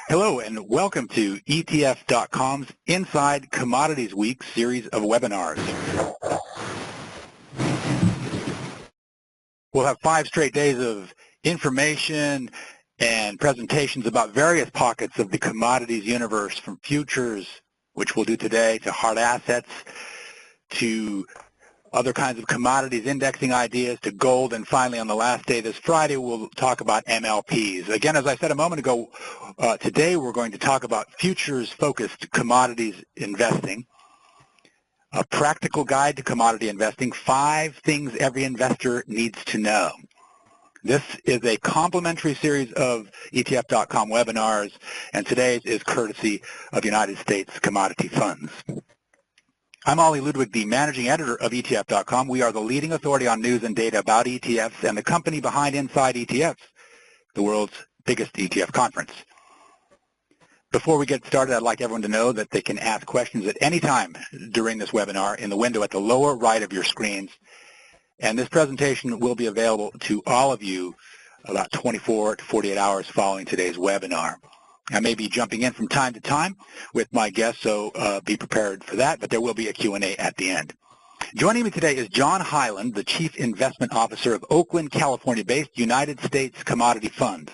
Hello and welcome to ETF.com's Inside Commodities Week series of webinars. We'll have 5 straight days of information and presentations about various pockets of the commodities universe, from futures, which we'll do today, to hard assets, to other kinds of commodities indexing ideas, to gold, and finally on the last day this Friday we'll talk about MLPs. Again, as I said a moment ago, today we're going to talk about futures-focused commodities investing, a practical guide to commodity investing, 5 things every investor needs to know. This is a complimentary series of ETF.com webinars, and today's is courtesy of United States Commodity Funds. I'm Ollie Ludwig, the managing editor of ETF.com. We are the leading authority on news and data about ETFs and the company behind Inside ETFs, the world's biggest ETF conference. Before we get started, I'd like everyone to know that they can ask questions at any time during this webinar in the window at the lower right of your screens. And this presentation will be available to all of you about 24 to 48 hours following today's webinar. I may be jumping in from time to time with my guests, so be prepared for that, but there will be a Q&A at the end. Joining me today is John Hyland, the Chief Investment Officer of Oakland, California-based United States Commodity Funds.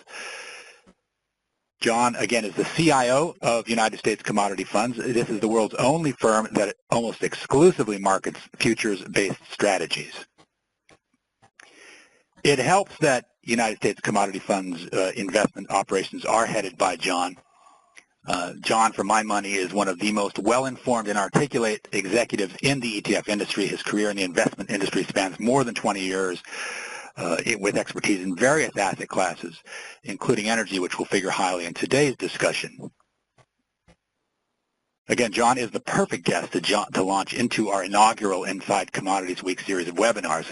John, again, is the CIO of United States Commodity Funds. This is the world's only firm that almost exclusively markets futures-based strategies. It helps that United States Commodity Funds investment operations are headed by John. John, for my money, is one of the most well-informed and articulate executives in the ETF industry. His career in the investment industry spans more than 20 years with expertise in various asset classes, including energy, which will figure highly in today's discussion. Again, John is the perfect guest to launch into our inaugural Inside Commodities Week series of webinars.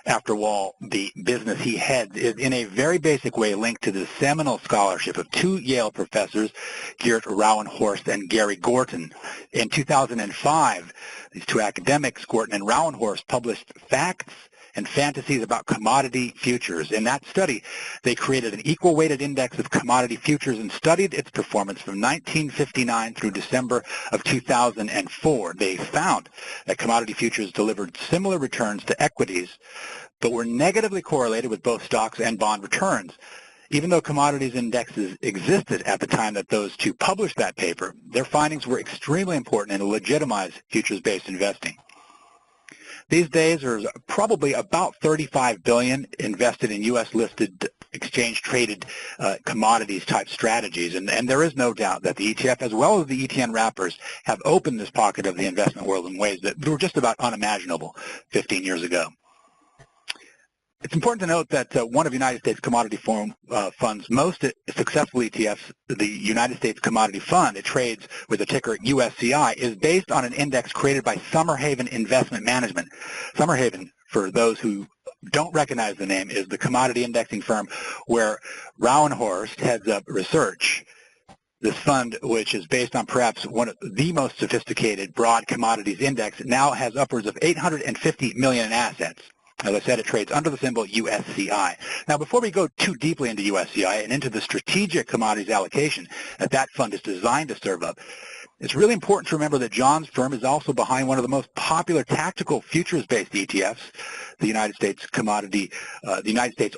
After all, the business he heads is in a very basic way linked to the seminal scholarship of 2 Yale professors, Geert Rouwenhorst and Gary Gorton. In 2005, these 2 academics, Gorton and Rouwenhorst, published Facts and Fantasies about Commodity Futures. In that study, they created an equal-weighted index of commodity futures and studied its performance from 1959 through December of 2004. They found that commodity futures delivered similar returns to equities, but were negatively correlated with both stocks and bond returns. Even though commodities indexes existed at the time that those 2 published that paper, their findings were extremely important and legitimize futures-based investing. These days, there's probably about $35 billion invested in U.S.-listed, exchange-traded commodities-type strategies, and there is no doubt that the ETF, as well as the ETN wrappers, have opened this pocket of the investment world in ways that were just about unimaginable 15 years ago. It's important to note that one of United States Commodity Fund's most successful ETFs, the United States Commodity Fund, it trades with the ticker USCI, is based on an index created by Summerhaven Investment Management. Summerhaven, for those who don't recognize the name, is the commodity indexing firm where Rouwenhorst heads up research. This fund, which is based on perhaps one of the most sophisticated broad commodities index, now has upwards of $850 million in assets. As I said, it trades under the symbol USCI. Now, before we go too deeply into USCI and into the strategic commodities allocation that fund is designed to serve up, it's really important to remember that John's firm is also behind one of the most popular tactical futures-based ETFs, the United States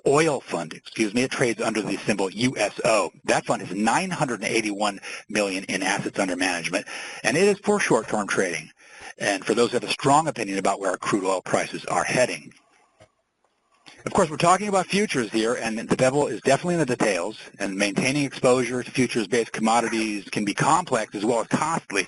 Oil Fund. It trades under the symbol USO. That fund has $981 million in assets under management, and it is for short-term trading, and for those who have a strong opinion about where our crude oil prices are heading. Of course, we're talking about futures here, and the devil is definitely in the details, and maintaining exposure to futures-based commodities can be complex as well as costly,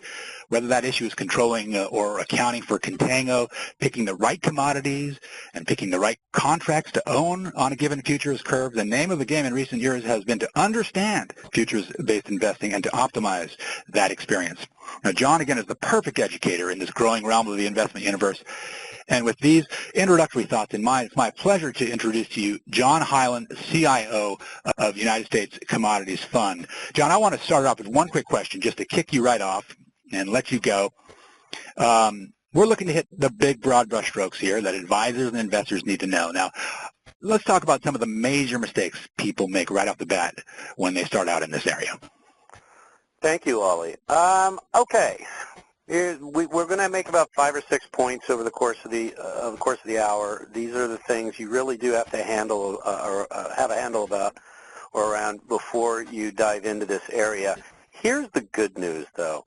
whether that issue is controlling or accounting for contango, picking the right commodities, and picking the right contracts to own on a given futures curve. The name of the game in recent years has been to understand futures-based investing and to optimize that experience. Now, John, again, is the perfect educator in this growing realm of the investment universe. And with these introductory thoughts in mind, it's my pleasure to introduce to you John Hyland, CIO of United States Commodities Fund. John, I want to start off with one quick question just to kick you right off and let you go. We're looking to hit the big broad brush strokes here that advisors and investors need to know. Now, let's talk about some of the major mistakes people make right off the bat when they start out in this area. Thank you, Ollie. Okay. We're going to make about 5 or 6 points over the course of the hour. These are the things you really do have to handle or have a handle about or around before you dive into this area. Here's the good news, though.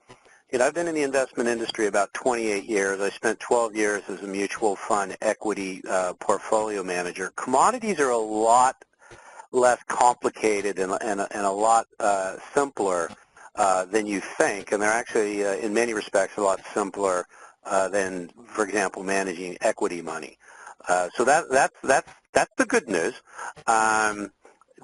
I've been in the investment industry about 28 years. I spent 12 years as a mutual fund equity portfolio manager. Commodities are a lot less complicated and a lot simpler than you think, and they're actually, in many respects, a lot simpler than, for example, managing equity money. So that's the good news.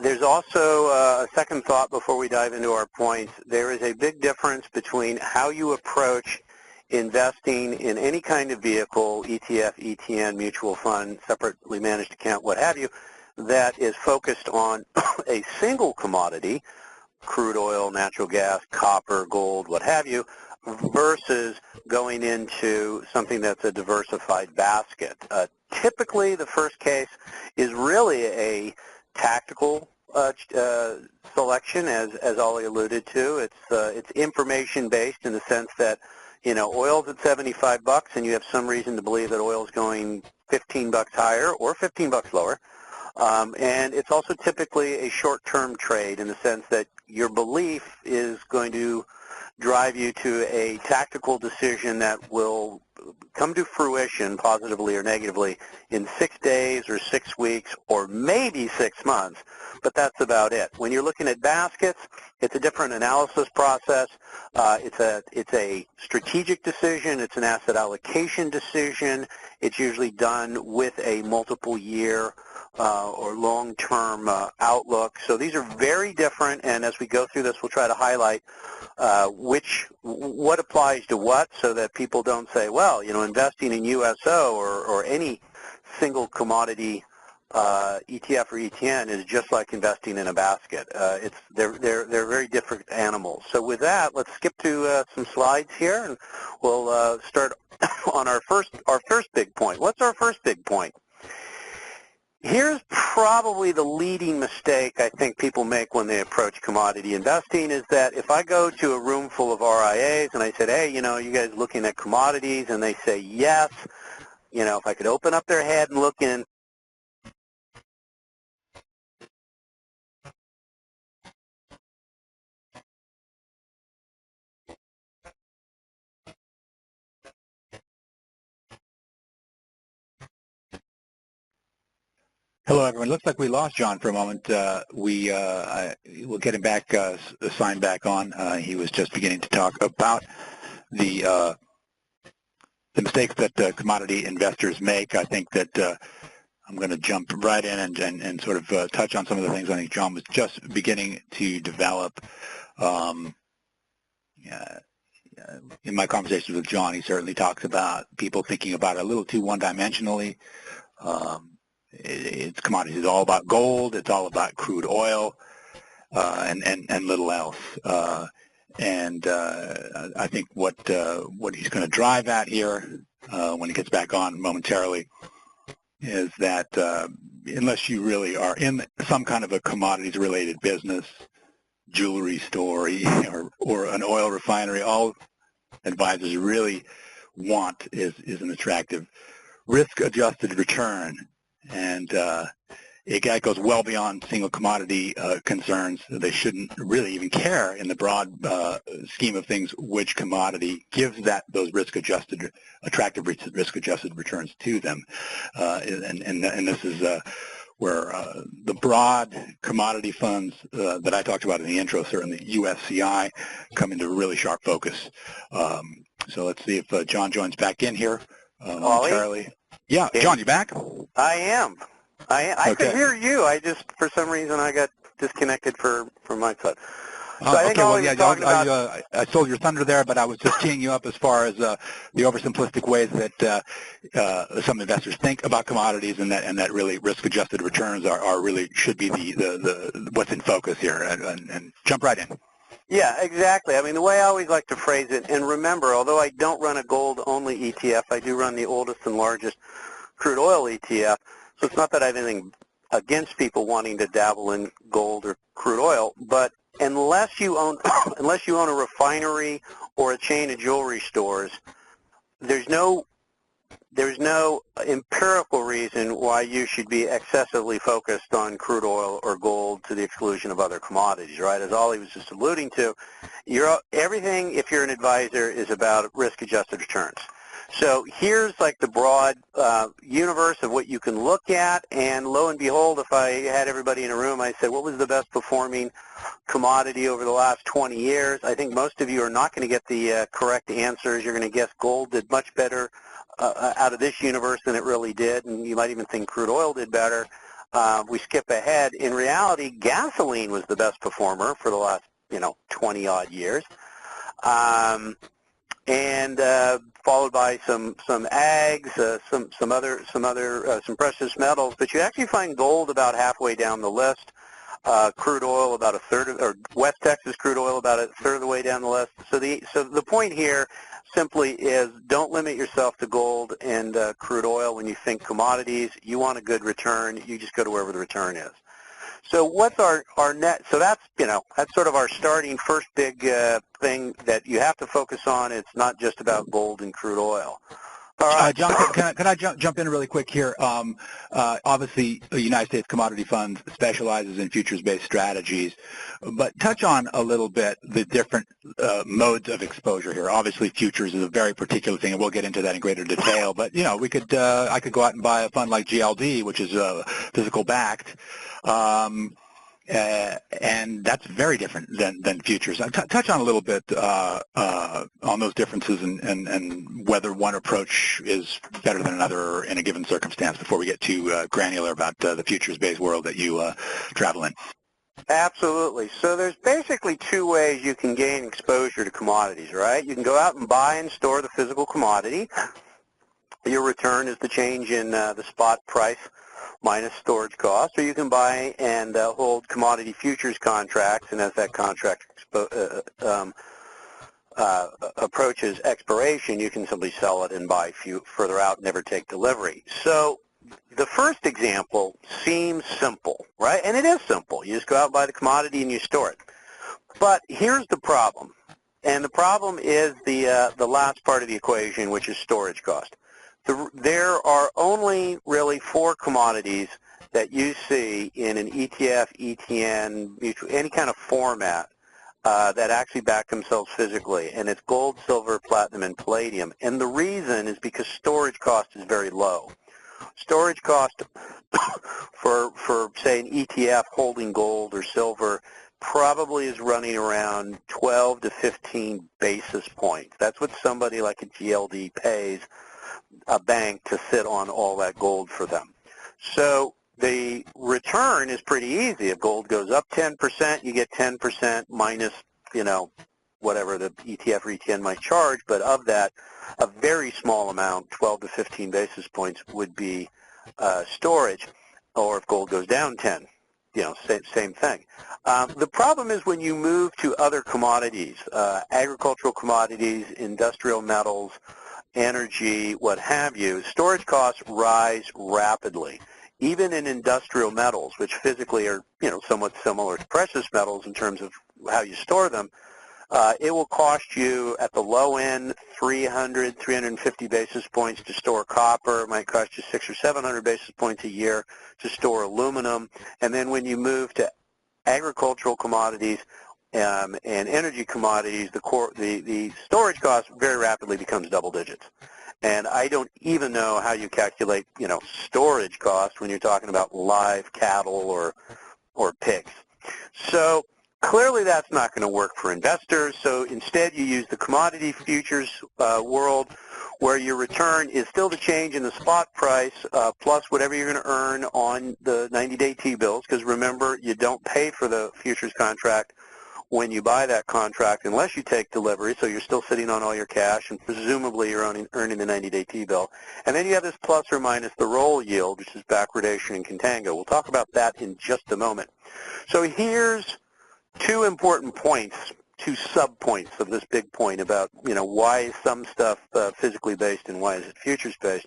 There's also a second thought before we dive into our points. There is a big difference between how you approach investing in any kind of vehicle, ETF, ETN, mutual fund, separately managed account, what have you, that is focused on a single commodity, crude oil, natural gas, copper, gold, what have you, versus going into something that's a diversified basket. Typically, the first case is really a tactical selection, as Ollie alluded to. It's information-based in the sense that, oil's at $75 and you have some reason to believe that oil's going $15 higher or $15 lower. And it's also typically a short-term trade in the sense that your belief is going to drive you to a tactical decision that will come to fruition, positively or negatively, in 6 days or 6 weeks or maybe 6 months, but that's about it. When you're looking at baskets, it's a different analysis process. It's a strategic decision. It's an asset allocation decision. It's usually done with a multiple year or long-term outlook. So these are very different, and as we go through this, we'll try to highlight what applies to what, so that people don't say, well, investing in USO or any single commodity ETF or ETN is just like investing in a basket. They're very different animals. So with that, let's skip to some slides here, and we'll start on our first big point. What's our first big point? Here's probably the leading mistake I think people make when they approach commodity investing, is that if I go to a room full of RIAs and I said, hey, you guys looking at commodities, and they say yes, if I could open up their head and look in. Hello, everyone. Looks like we lost John for a moment. We'll get him back, signed back on. He was just beginning to talk about the mistakes that commodity investors make. I think that I'm going to jump right in and sort of touch on some of the things I think John was just beginning to develop. In my conversations with John, he certainly talks about people thinking about it a little too one-dimensionally. It's commodities. It's all about gold. It's all about crude oil, and little else. I think what he's going to drive at here when he gets back on momentarily is that unless you really are in some kind of a commodities-related business, jewelry store, or an oil refinery, all advisors really want is an attractive risk-adjusted return. And it goes well beyond single commodity concerns. They shouldn't really even care in the broad scheme of things which commodity gives those attractive risk-adjusted returns to them. And this is where the broad commodity funds that I talked about in the intro, certainly USCI, come into really sharp focus. So let's see if John joins back in here momentarily. Yeah, John, you back? I am. I could hear you. I just, for some reason, I got disconnected from my side. So I stole your thunder there, but I was just teeing you up as far as the oversimplistic ways that some investors think about commodities, and that really risk-adjusted returns are really should be the what's in focus here. And jump right in. Yeah, exactly. I mean, the way I always like to phrase it, and remember, although I don't run a gold-only ETF, I do run the oldest and largest crude oil ETF, so it's not that I have anything against people wanting to dabble in gold or crude oil, but unless you own unless you own a refinery or a chain of jewelry stores, there's no empirical reason why you should be excessively focused on crude oil or gold to the exclusion of other commodities, right? As Ollie was just alluding to, everything, if you're an advisor, is about risk-adjusted returns. So here's like the broad universe of what you can look at, and lo and behold, if I had everybody in a room, I said, what was the best performing commodity over the last 20 years? I think most of you are not going to get the correct answers. You're going to guess gold did much better out of this universe than it really did, and you might even think crude oil did better. We skip ahead. In reality, gasoline was the best performer for the last, 20-odd years. And followed by some ags, some precious metals, but you actually find gold about halfway down the list, crude oil about a third, or West Texas crude oil about a third of the way down the list. So the point here simply is don't limit yourself to gold and crude oil when you think commodities. You want a good return, you just go to wherever the return is. So what's our net? So that's that's sort of our starting first big thing that you have to focus on. It's not just about gold and crude oil. All right, John, can I jump in really quick here? Obviously, the United States Commodity Fund specializes in futures-based strategies, but touch on a little bit the different modes of exposure here. Obviously, futures is a very particular thing, and we'll get into that in greater detail. But we could, I could go out and buy a fund like GLD, which is physical-backed. And that's very different than futures. Touch on a little bit on those differences and whether one approach is better than another in a given circumstance before we get too granular about the futures-based world that you travel in. Absolutely. So there's basically two ways you can gain exposure to commodities, right? You can go out and buy and store the physical commodity. Your return is the change in the spot price minus storage cost, or you can buy and hold commodity futures contracts, and as that contract approaches expiration, you can simply sell it and buy further out and never take delivery. So the first example seems simple, right? And it is simple. You just go out and buy the commodity and you store it. But here's the problem, and the problem is the last part of the equation, which is storage cost. There are only really 4 commodities that you see in an ETF, ETN, mutual, any kind of format that actually back themselves physically, and it's gold, silver, platinum, and palladium. And the reason is because storage cost is very low. Storage cost for say, an ETF holding gold or silver probably is running around 12 to 15 basis points. That's what somebody like a GLD pays a bank to sit on all that gold for them. So the return is pretty easy. If gold goes up 10%, you get 10% minus, whatever the ETF or ETN might charge, but of that, a very small amount, 12 to 15 basis points, would be storage, or if gold goes down 10, same thing. The problem is when you move to other commodities, agricultural commodities, industrial metals, energy, what have you, storage costs rise rapidly. Even in industrial metals, which physically are, somewhat similar to precious metals in terms of how you store them, it will cost you at the low end 300, 350 basis points to store copper. It might cost you 600 or 700 basis points a year to store aluminum. And then when you move to agricultural commodities and energy commodities, the storage cost very rapidly becomes double digits. And I don't even know how you calculate, storage cost when you're talking about live cattle or pigs. So clearly that's not going to work for investors. So instead you use the commodity futures world, where your return is still the change in the spot price plus whatever you're going to earn on the 90-day T-bills, because remember, you don't pay for the futures contract when you buy that contract unless you take delivery, so you're still sitting on all your cash, and presumably you're earning the 90-day T-bill. And then you have this plus or minus the roll yield, which is backwardation and contango. We'll talk about that in just a moment. So here's 2 important points, 2 sub-points of this big point about, why is some stuff physically based and why is it futures based.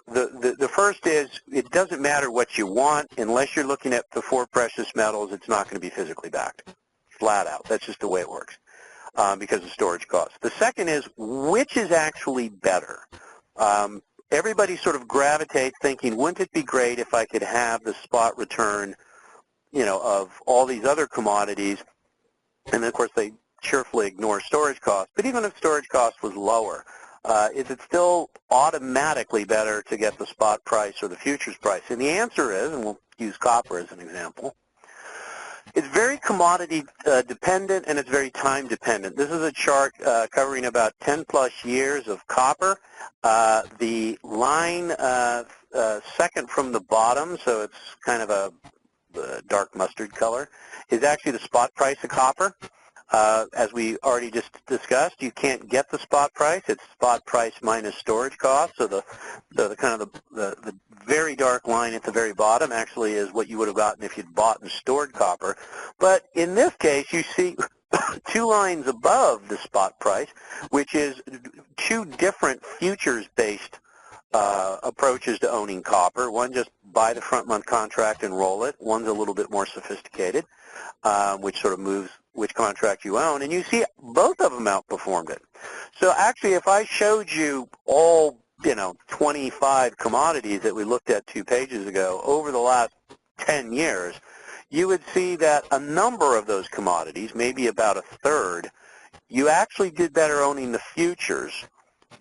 the first is it doesn't matter what you want. Unless you're looking at the 4 precious metals, it's not going to be physically backed. Flat out. That's just the way it works because of storage costs. The second is which is actually better. Everybody sort of gravitates thinking, wouldn't it be great if I could have the spot return, of all these other commodities? And then, of course, they cheerfully ignore storage costs. But even if storage cost was lower, is it still automatically better to get the spot price or the futures price? And the answer is, and we'll use copper as an example, it's very commodity dependent and it's very time dependent. This is a chart covering about 10 plus years of copper. The line second from the bottom, so it's kind of a dark mustard color, is actually the spot price of copper. As we already just discussed, you can't get the spot price. It's spot price minus storage costs. So the very dark line at the very bottom actually is what you would have gotten if you'd bought and stored copper. But in this case, you see 2 lines above the spot price, which is 2 different futures-based approaches to owning copper. One, just buy the front month contract and roll it. One's a little bit more sophisticated, which sort of moves which contract you own. And you see both of them outperformed it. So actually, if I showed you all, 25 commodities that we looked at 2 pages ago over the last 10 years, you would see that a number of those commodities, maybe about a third, you actually did better owning the futures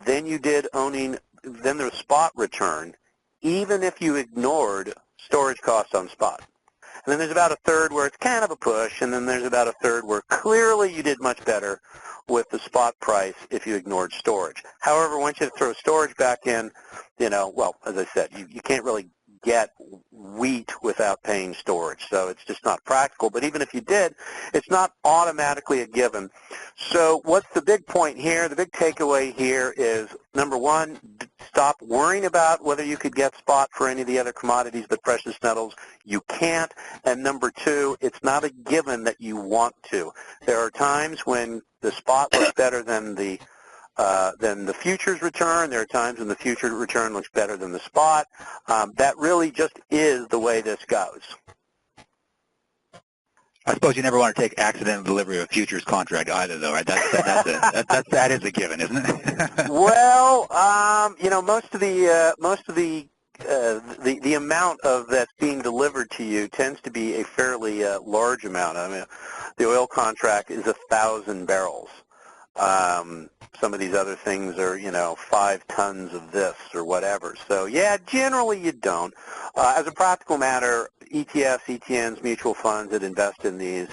than you did owning the spot return, even if you ignored storage costs on spot. And then there's about a third where it's kind of a push, and then there's about a third where clearly you did much better with the spot price if you ignored storage. However, once you throw storage back in, well, as I said, you can't really get wheat without paying storage. So it's just not practical. But even if you did, it's not automatically a given. So what's the big point here? The big takeaway here is, number one, stop worrying about whether you could get spot for any of the other commodities but precious metals. You can't. And number two, it's not a given that you want to. There are times when the spot looks better than the futures return. There are times when the futures return looks better than the spot. That really just is the way this goes. I suppose you never want to take accidental delivery of a futures contract either, though, right? That is a given, isn't it? Well, most of the amount of that's being delivered to you tends to be a fairly large amount. I mean, the oil contract is 1,000 barrels. Some of these other things are, 5 tons of this or whatever. So, yeah, generally you don't. As a practical matter, ETFs, ETNs, mutual funds that invest in these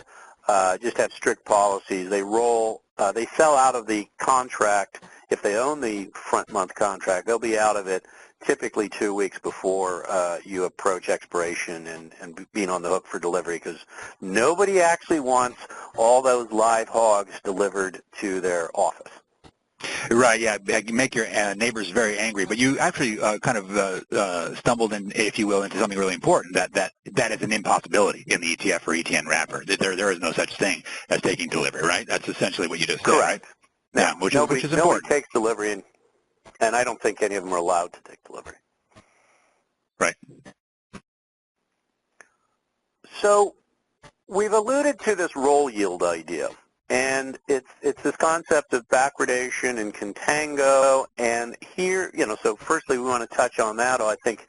just have strict policies. They sell out of the contract. If they own the front month contract, they'll be out of it typically 2 weeks before you approach expiration and being on the hook for delivery, because nobody actually wants all those live hogs delivered to their office. Right, yeah, make your neighbors very angry. But you actually kind of stumbled, if you will, into something really important, that is an impossibility in the ETF or ETN wrapper. There is no such thing as taking delivery, right? That's essentially what you just said, right? No, yeah, which is important. Nobody takes delivery, and I don't think any of them are allowed to take delivery. Right. So we've alluded to this roll yield idea, and it's this concept of backwardation and contango. And here, so firstly we want to touch on that. I think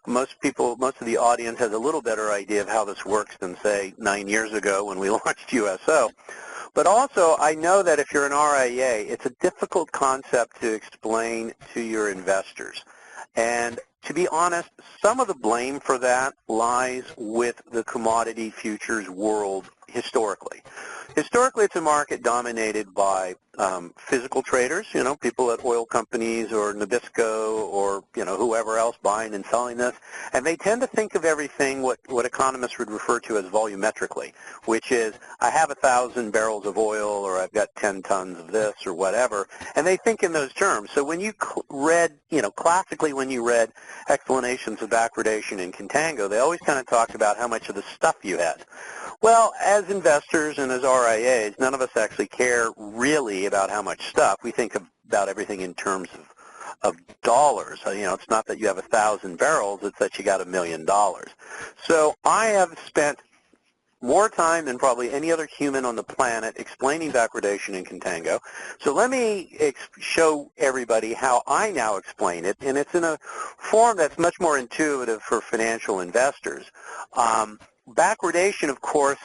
most of the audience has a little better idea of how this works than, say, 9 years ago when we launched USO. But also, I know that if you're an RIA, it's a difficult concept to explain to your investors. And to be honest, some of the blame for that lies with the commodity futures world historically. Historically, it's a market dominated by physical traders, people at oil companies or Nabisco or, whoever else buying and selling this. And they tend to think of everything what economists would refer to as volumetrically, which is I have 1,000 barrels of oil or I've got 10 tons of this or whatever. And they think in those terms. So when you read, classically when you read explanations of backwardation and contango, they always kind of talked about how much of the stuff you had. Well, as investors and as RIAs, none of us actually care really about how much stuff. We think about everything in terms of dollars. It's not that you have 1,000 barrels, it's that you got $1 million. So I have spent more time than probably any other human on the planet explaining backwardation in contango. So let me show everybody how I now explain it, and it's in a form that's much more intuitive for financial investors. Backwardation, of course,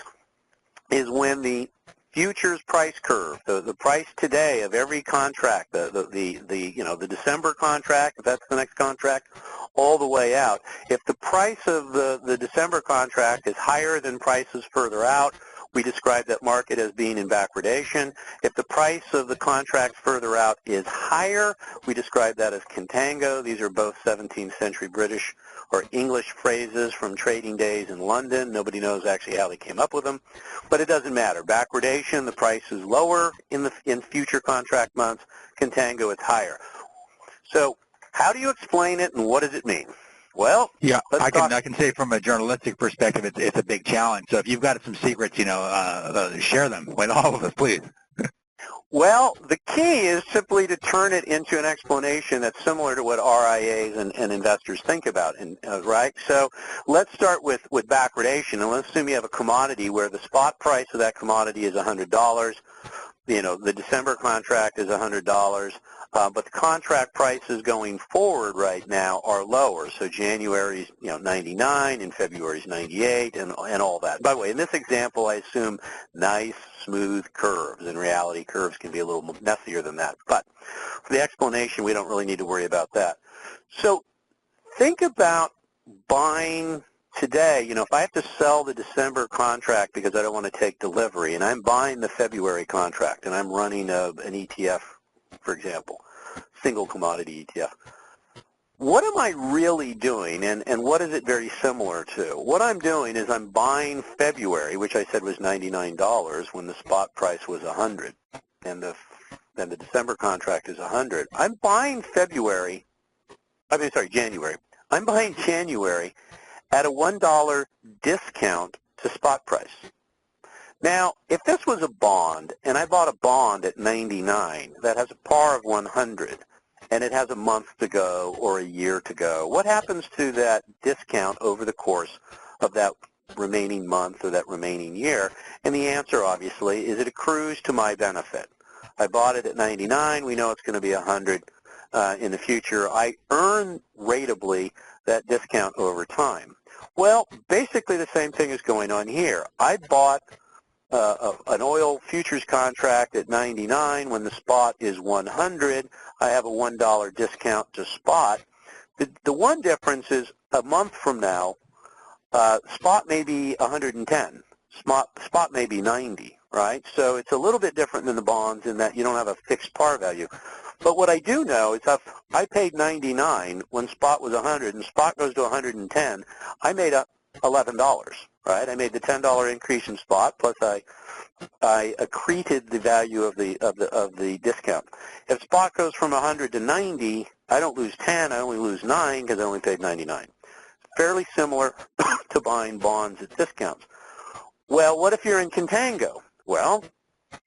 is when the futures price curve, the price today of every contract, the December contract, if that's the next contract, all the way out. If the price of the December contract is higher than prices further out, we describe that market as being in backwardation. If the price of the contract further out is higher, we describe that as contango. These are both 17th century British or English phrases from trading days in London. Nobody knows actually how they came up with them, but it doesn't matter. Backwardation, the price is lower in future contract months. Contango, it's higher. So how do you explain it, and what does it mean? Well, yeah, I can say from a journalistic perspective, it's a big challenge. So if you've got some secrets, share them with all of us, please. Well, the key is simply to turn it into an explanation that's similar to what RIAs and investors think about, right? So let's start with backwardation, and let's assume you have a commodity where the spot price of that commodity is $100. The December contract is $100, but the contract prices going forward right now are lower. So January's 99, and February's 98, and all that. By the way, in this example, I assume nice, smooth curves. In reality, curves can be a little messier than that. But for the explanation, we don't really need to worry about that. So think about buying today. If I have to sell the December contract because I don't want to take delivery, and I'm buying the February contract, and I'm running an ETF, for example, single commodity ETF, what am I really doing, and what is it very similar to? What I'm doing is I'm buying February, which I said was $99 when the spot price was $100, and the December contract is $100. I'm buying January. I'm buying January at a $1 discount to spot price. Now, if this was a bond, and I bought a bond at 99 that has a par of 100, and it has a month to go or a year to go, what happens to that discount over the course of that remaining month or that remaining year? And the answer, obviously, is it accrues to my benefit. I bought it at 99. We know it's going to be 100 in the future. I earn ratably that discount over time. Well, basically the same thing is going on here. I bought an oil futures contract at 99 when the spot is 100. I have a $1 discount to spot. The one difference is a month from now, spot may be 110. Spot may be 90, right? So it's a little bit different than the bonds in that you don't have a fixed par value. But what I do know is if I paid 99 when spot was 100 and spot goes to 110, I made up $11, right? I made the $10 increase in spot plus I accreted the value of the discount. If spot goes from 100 to 90, I don't lose 10, I only lose 9 because I only paid 99. Fairly similar to buying bonds at discounts. Well, what if you're in contango? Well,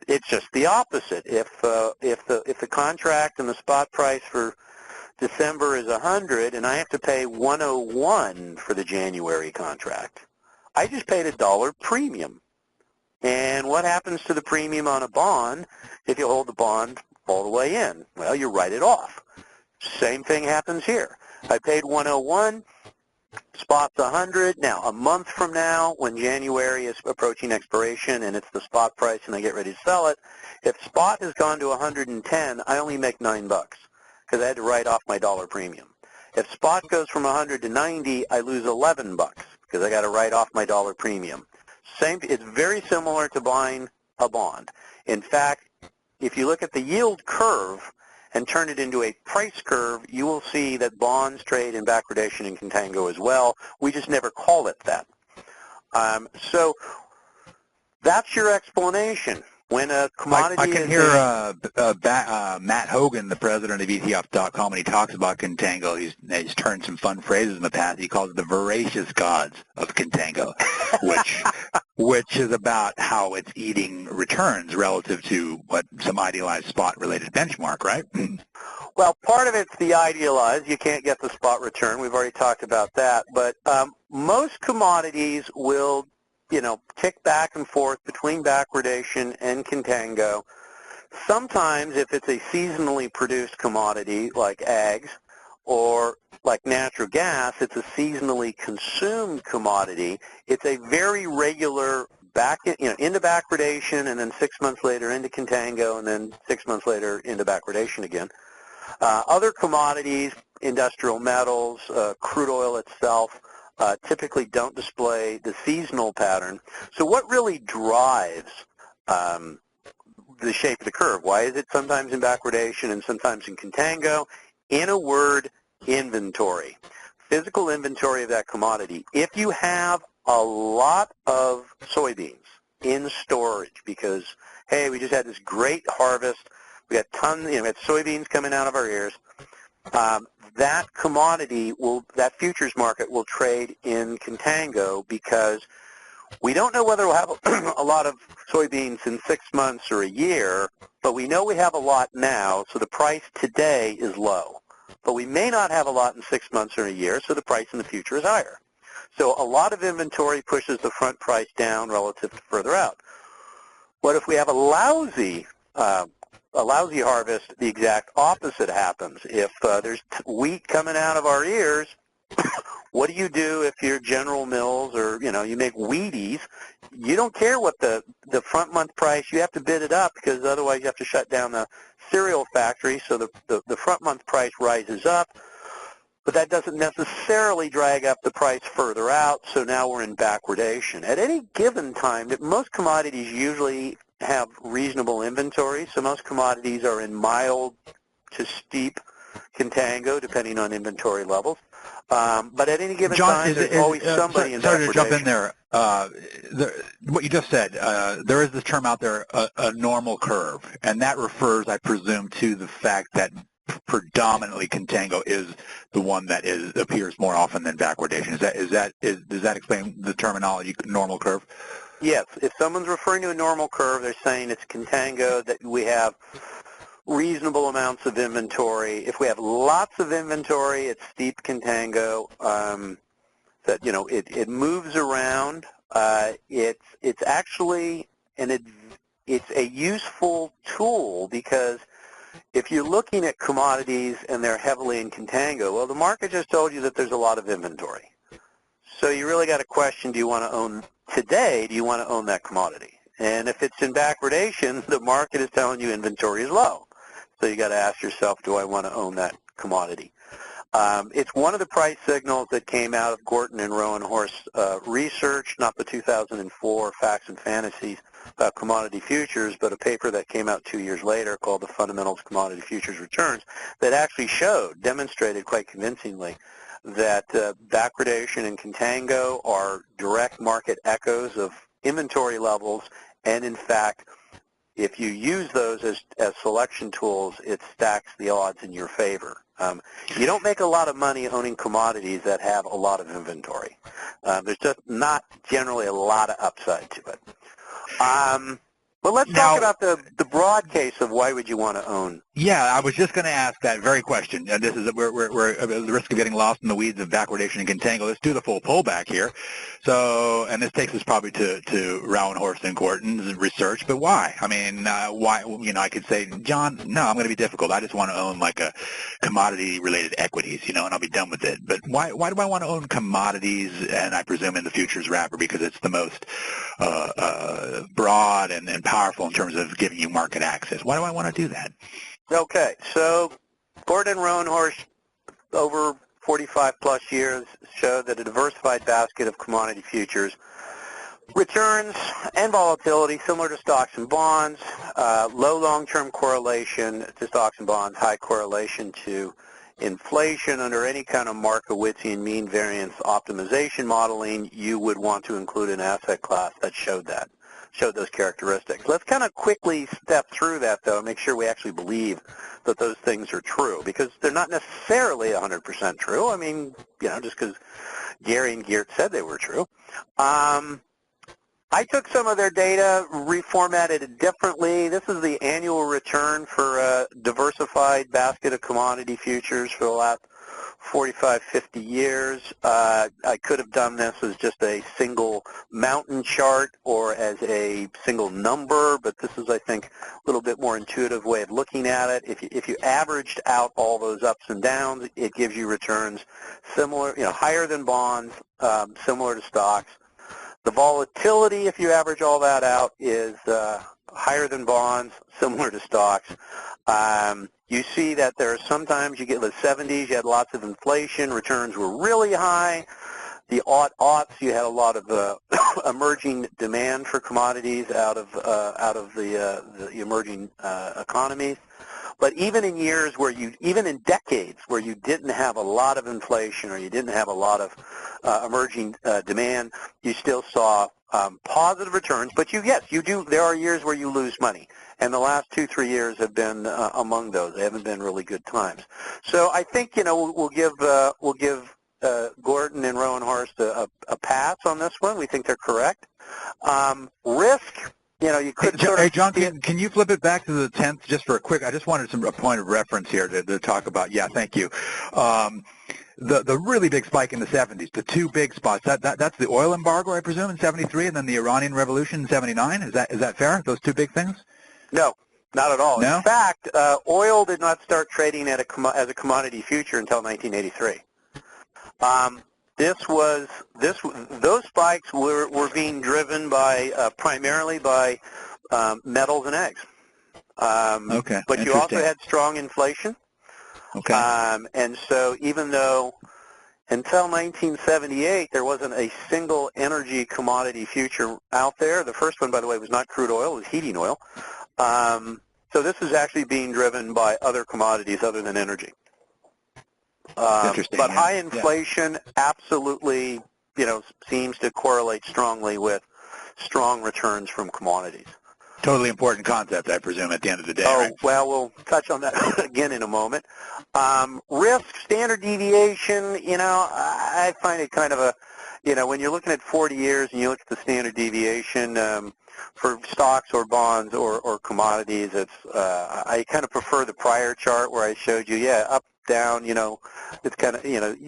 it's just the opposite. If the contract and the spot price for December is 100 and I have to pay 101 for the January contract, I just paid $1 premium. And what happens to the premium on a bond if you hold the bond all the way in? Well, you write it off. Same thing happens here. I paid 101. Spot's 100. Now, a month from now, when January is approaching expiration and it's the spot price and I get ready to sell it, if spot has gone to 110, I only make $9 because I had to write off my $1 premium. If spot goes from 100 to 90, I lose $11 because I got to write off my $1 premium. It's very similar to buying a bond. In fact, if you look at the yield curve and turn it into a price curve, you will see that bonds trade in backwardation and contango as well. We just never call it that. So that's your explanation. When a commodity I can hear Matt Hogan, the president of ETFs.com, when he talks about contango, he's turned some fun phrases in the past. He calls it the voracious gods of contango, which is about how it's eating returns relative to what some idealized spot-related benchmark, right? Well, part of it's the idealized. You can't get the spot return. We've already talked about that. But most commodities will, tick back and forth between backwardation and contango. Sometimes, if it's a seasonally produced commodity like ags or like natural gas, it's a seasonally consumed commodity. It's a very regular into backwardation, and then 6 months later into contango, and then 6 months later into backwardation again. Other commodities, industrial metals, crude oil itself, typically don't display the seasonal pattern. So what really drives the shape of the curve? Why is it sometimes in backwardation and sometimes in contango? In a word, inventory. Physical inventory of that commodity. If you have a lot of soybeans in storage because, hey, we just had this great harvest, we got tons, we had soybeans coming out of our ears, that commodity that futures market will trade in contango because we don't know whether we'll have a lot of soybeans in 6 months or a year, but we know we have a lot now, so the price today is low. But we may not have a lot in 6 months or a year, so the price in the future is higher. So a lot of inventory pushes the front price down relative to further out. What if we have a lousy harvest? The exact opposite happens. If there's wheat coming out of our ears, what do you do if you're General Mills or, you make Wheaties? You don't care what the front month price, you have to bid it up because otherwise you have to shut down the cereal factory, so the front month price rises up, but that doesn't necessarily drag up the price further out, so now we're in backwardation. At any given time, most commodities usually have reasonable inventory, so most commodities are in mild to steep contango, depending on inventory levels. But at any given time, there's always somebody in backwardation. Sorry to jump in there. What you just said, there is this term out there, a normal curve, and that refers, I presume, to the fact that predominantly contango is the one that appears more often than backwardation. Does that explain the terminology, normal curve? Yes. If someone's referring to a normal curve, they're saying it's contango, that we have reasonable amounts of inventory. If we have lots of inventory, it's steep contango. That it moves around. It's actually it's a useful tool because if you're looking at commodities and they're heavily in contango, well, the market just told you that there's a lot of inventory. So you really got to question: do you want to own today? Do you want to own that commodity? And if it's in backwardation, the market is telling you inventory is low. So you got to ask yourself, do I want to own that commodity? It's one of the price signals that came out of Gorton and Rowan Horse research, not the 2004 Facts and Fantasies about commodity futures, but a paper that came out 2 years later called The Fundamentals of Commodity Futures Returns that actually demonstrated quite convincingly that backwardation and contango are direct market echoes of inventory levels, and in fact, if you use those as selection tools, it stacks the odds in your favor. You don't make a lot of money owning commodities that have a lot of inventory. There's just not generally a lot of upside to it. But let's talk about the broad case of why would you want to own. Yeah, I was just going to ask that very question. And this is we're at the risk of getting lost in the weeds of backwardation and contango. Let's do the full pullback here. So, and this takes us probably to Rowan Horse and Gorton's research. But why? I mean, why? I could say, John, no, I'm going to be difficult. I just want to own like a commodity-related equities, and I'll be done with it. But why do I want to own commodities? And I presume in the futures wrapper because it's the most broad and powerful in terms of giving you market access. Why do I want to do that? Okay, so Gorton and Rowan Horse over 45 plus years showed that a diversified basket of commodity futures returns and volatility similar to stocks and bonds, low long-term correlation to stocks and bonds, high correlation to inflation. Under any kind of Markowitzian mean variance optimization modeling, you would want to include an asset class that showed those characteristics. Let's kind of quickly step through that, though, and make sure we actually believe that those things are true, because they're not necessarily 100% true. I mean, just because Gary and Geert said they were true. I took some of their data, reformatted it differently. This is the annual return for a diversified diversified basket of commodity futures for the last 45, 50 years. I could have done this as just a single mountain chart or as a single number, but this is, I think, a little bit more intuitive way of looking at it. If you averaged out all those ups and downs, it gives you returns similar, higher than bonds, similar to stocks. The volatility, if you average all that out, is higher than bonds, similar to stocks. You see that there are sometimes you get the 70s, you had lots of inflation, returns were really high. The aughts, you had a lot of emerging demand for commodities out of the emerging economies. But even in years where even in decades where you didn't have a lot of inflation or you didn't have a lot of emerging demand, you still saw positive returns. But yes, you do. There are years where you lose money, and the last 2-3 years have been among those. They haven't been really good times. So I think we'll give Gordon and Rowan-Horst a pass on this one. We think they're correct. Risk. You could Hey, John, can you flip it back to the 10th just for a quick? I just wanted a point of reference here to talk about. Yeah, thank you. The really big spike in the 70s, the two big spots. That's the oil embargo, I presume, in 73, and then the Iranian Revolution in 79. Is that fair? Those two big things? No, not at all. No? In fact, oil did not start trading as a commodity future until 1983. Those spikes were being driven by primarily by metals and eggs. Okay. But you also had strong inflation. Okay. And so even though until 1978 there wasn't a single energy commodity future out there, the first one, by the way, was not crude oil, it was heating oil. So this is actually being driven by other commodities other than energy. Interesting. But high inflation absolutely, seems to correlate strongly with strong returns from commodities. Totally important concept, I presume, at the end of the day. Oh, right? Well, we'll touch on that again in a moment. Risk, standard deviation, I find it kind of a, when you're looking at 40 years and you look at the standard deviation for stocks or bonds or commodities, I kind of prefer the prior chart where I showed you, up, down, it's kind of,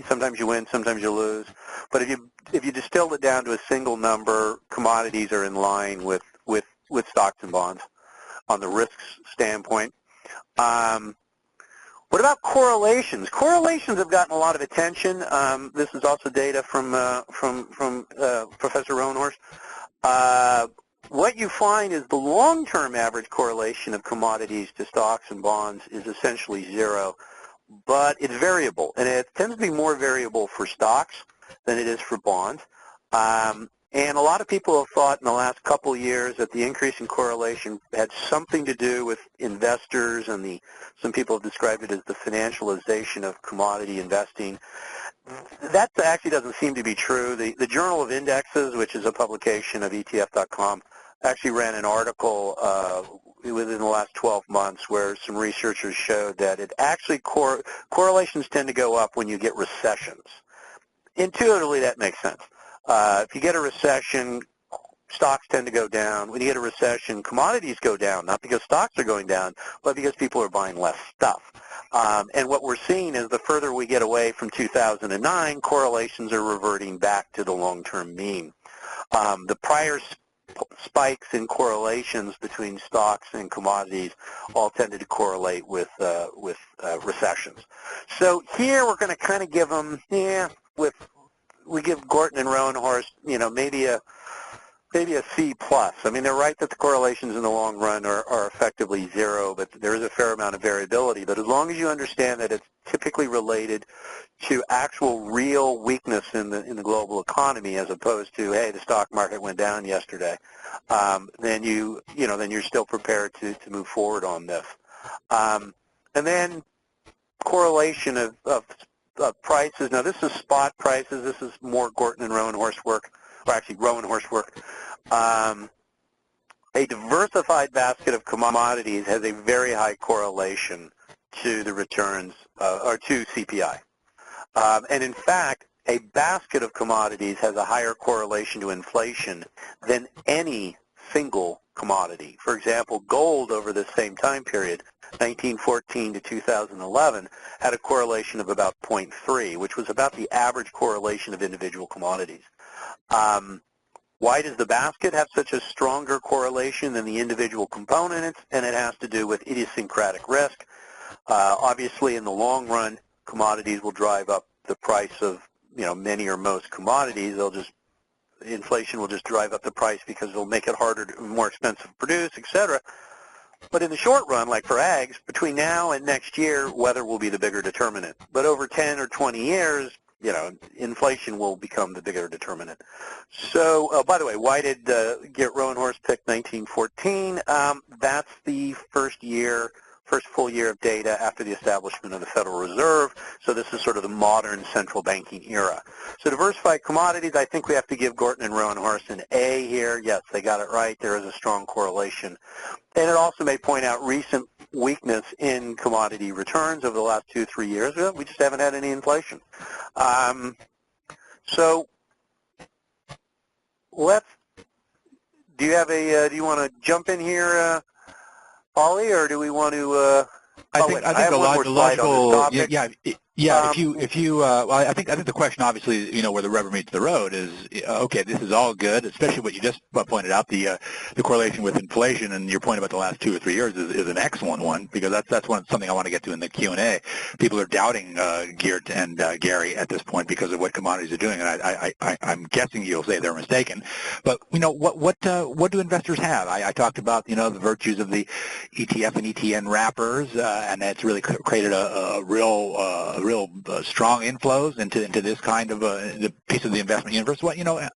sometimes you win, sometimes you lose. But if you distill it down to a single number, commodities are in line with stocks and bonds on the risk standpoint. What about correlations? Correlations have gotten a lot of attention. This is also data from Professor Rowan-Horst. What you find is the long-term average correlation of commodities to stocks and bonds is essentially zero, but it's variable, and it tends to be more variable for stocks than it is for bonds. And a lot of people have thought in the last couple of years that the increase in correlation had something to do with investors, and some people have described it as the financialization of commodity investing. That actually doesn't seem to be true. The Journal of Indexes, which is a publication of ETF.com, actually ran an article within the last 12 months where some researchers showed that it actually correlations tend to go up when you get recessions. Intuitively, that makes sense. If you get a recession, stocks tend to go down. When you get a recession, commodities go down, not because stocks are going down, but because people are buying less stuff. And what we're seeing is the further we get away from 2009, correlations are reverting back to the long-term mean. The prior spikes in correlations between stocks and commodities all tended to correlate with recessions. So here we're going to kind of give them, we give Gorton and Rowan-Horst, maybe a C+. I mean, they're right that the correlations in the long run are effectively zero, but there is a fair amount of variability. But as long as you understand that it's typically related to actual real weakness in the global economy, as opposed to, hey, the stock market went down yesterday, then you're still prepared to move forward on this. And then correlation of prices. Now, this is spot prices. This is more Gorton and Rowan-Horst work, or actually Rowan-Horst work. A diversified basket of commodities has a very high correlation to the returns, or to CPI. And in fact, a basket of commodities has a higher correlation to inflation than any single commodity. For example, gold over the same time period, 1914 to 2011, had a correlation of about 0.3, which was about the average correlation of individual commodities. Why does the basket have such a stronger correlation than the individual components? And it has to do with idiosyncratic risk. Obviously, in the long run, commodities will drive up the price of many or most commodities. Inflation will just drive up the price because it'll make it harder, more expensive to produce, etc. But in the short run, like for ags, between now and next year, weather will be the bigger determinant. But over 10 or 20 years, inflation will become the bigger determinant. So, by the way, why did Gert Rowenhorst pick 1914? That's the first full year of data after the establishment of the Federal Reserve. So this is sort of the modern central banking era. So diversified commodities, I think we have to give Gorton and Rowenhorst an A here. Yes, they got it right. There is a strong correlation. And it also may point out recent weakness in commodity returns over the last 2-3 years. We just haven't had any inflation. So do you want to jump in here, Ollie, or do we want to? I think the logical, I think the question, obviously, where the rubber meets the road is, okay, this is all good, especially what you just pointed out, the correlation with inflation, and your point about the last 2 or 3 years is an excellent one, because that's something I want to get to in the Q&A. People are doubting Gert and Gary at this point because of what commodities are doing, and I'm guessing you'll say they're mistaken. But what do investors have? I talked about the virtues of the ETF and ETN wrappers, and that's really created a real strong inflows into this kind of the piece of the investment universe.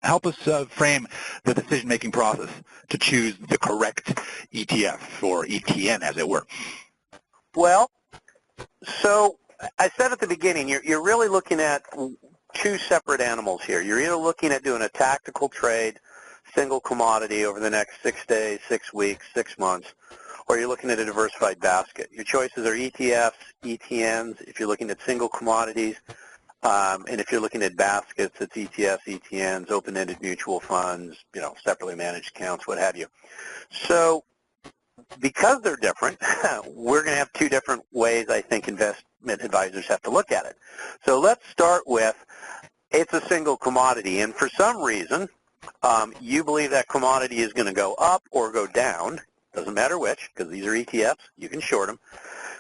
Help us frame the decision-making process to choose the correct ETF or ETN, as it were. Well, so I said at the beginning, you're really looking at two separate animals here. You're either looking at doing a tactical trade, single commodity over the next 6 days, 6 weeks, 6 months, or you're looking at a diversified basket. Your choices are ETFs, ETNs, if you're looking at single commodities, and if you're looking at baskets, it's ETFs, ETNs, open-ended mutual funds, separately managed accounts, what have you. So because they're different, we're going to have two different ways I think investment advisors have to look at it. So let's start with, it's a single commodity, and for some reason, you believe that commodity is going to go up or go down. Doesn't matter which, because these are ETFs. You can short them.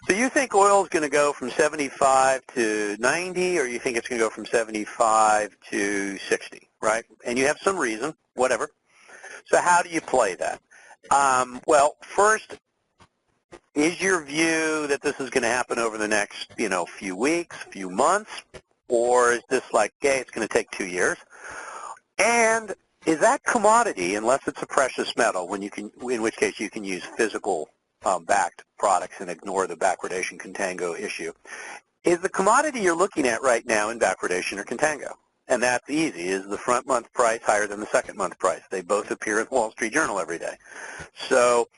So you think oil is going to go from 75 to 90, or you think it's going to go from 75 to 60, right? And you have some reason, whatever. So how do you play that? Well, first, is your view that this is going to happen over the next, few weeks, few months, or is this like, hey, it's going to take 2 years? And is that commodity, unless it's a precious metal, in which case you can use physical backed products and ignore the backwardation contango issue, is the commodity you're looking at right now in backwardation or contango? And that's easy. Is the front month price higher than the second month price? They both appear in the Wall Street Journal every day. So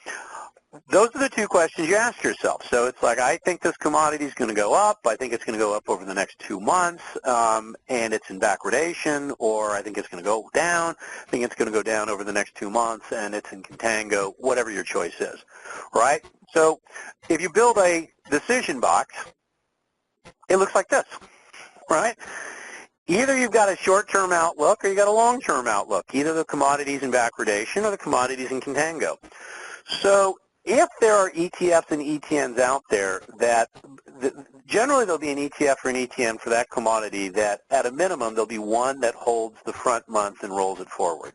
those are the two questions you ask yourself. So it's like, I think this commodity is going to go up. I think it's going to go up over the next 2 months, and it's in backwardation, or I think it's going to go down. I think it's going to go down over the next 2 months, and it's in contango, whatever your choice is, right? So if you build a decision box, it looks like this, right? Either you've got a short-term outlook or you've got a long-term outlook, either the commodities in backwardation or the commodities in contango. So if there are ETFs and ETNs out there that generally there'll be an ETF or an ETN for that commodity that at a minimum there'll be one that holds the front month and rolls it forward.